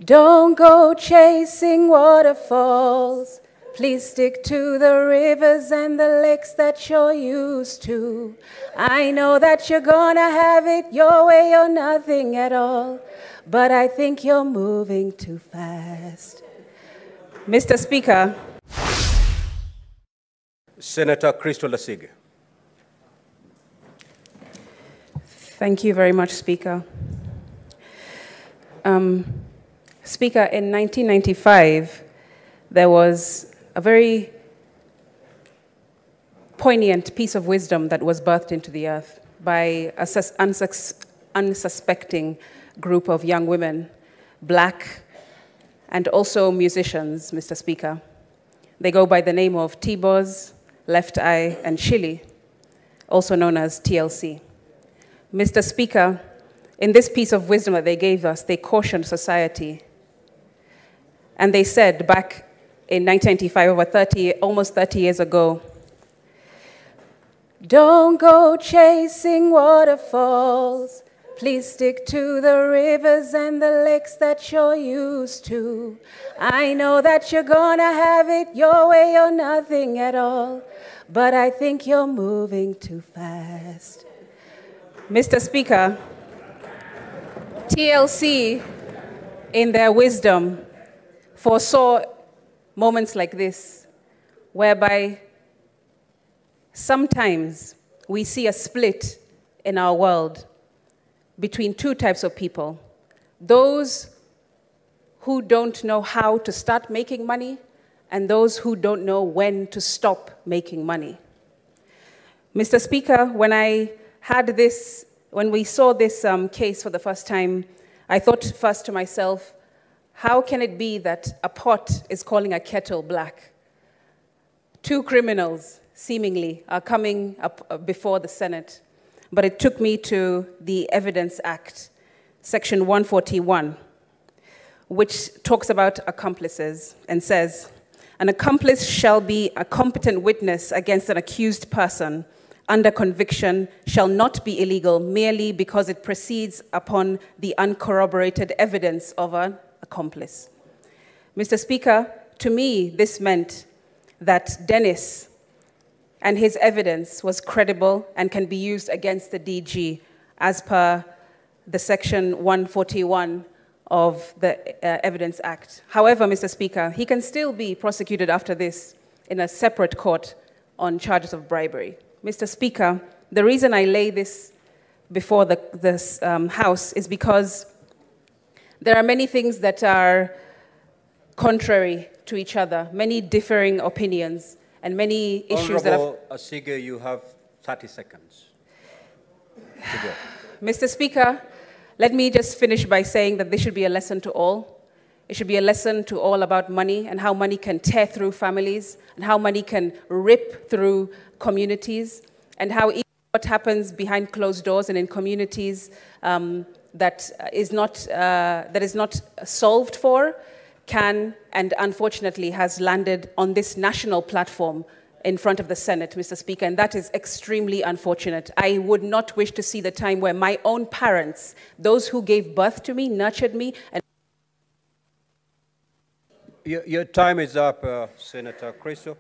Don't go chasing waterfalls. Please stick to the rivers and the lakes that you're used to. I know that you're gonna have it your way or nothing at all, but I think you're moving too fast. Mr. Speaker. Senator Crystal Asige. Thank you very much, Speaker. Speaker, in 1995, there was a very poignant piece of wisdom that was birthed into the earth by an unsuspecting group of young women, black, and also musicians, Mr. Speaker. They go by the name of T-Boz, Left Eye, and Chili, also known as TLC. Mr. Speaker, in this piece of wisdom that they gave us, they cautioned society. And they said back in 1995, almost 30 years ago, don't go chasing waterfalls. Please stick to the rivers and the lakes that you're used to. I know that you're gonna have it your way or nothing at all, but I think you're moving too fast. Mr. Speaker, TLC, in their wisdom, foresaw moments like this, whereby sometimes we see a split in our world between two types of people: those who don't know how to start making money and those who don't know when to stop making money. Mr. Speaker, when we saw this case for the first time, I thought first to myself, how can it be that a pot is calling a kettle black? Two criminals, seemingly, are coming up before the Senate. But it took me to the Evidence Act, Section 141, which talks about accomplices and says, an accomplice shall be a competent witness against an accused person under conviction shall not be illegal merely because it proceeds upon the uncorroborated evidence of an accomplice. Mr. Speaker, to me, this meant that Dennis and his evidence was credible and can be used against the DG as per the Section 141 of the Evidence Act. However, Mr. Speaker, he can still be prosecuted after this in a separate court on charges of bribery. Mr. Speaker, the reason I lay this before this House is because there are many things that are contrary to each other, many differing opinions, and many issues that Honorable Asige, you have 30 seconds to go. Mr. Speaker, let me just finish by saying that this should be a lesson to all. It should be a lesson to all about money and how money can tear through families and how money can rip through communities and how even what happens behind closed doors and in communities that is not solved for can and unfortunately has landed on this national platform in front of the Senate, Mr. Speaker, and that is extremely unfortunate. I would not wish to see the time where my own parents, those who gave birth to me, nurtured me, and Your time is up, Senator Crystal.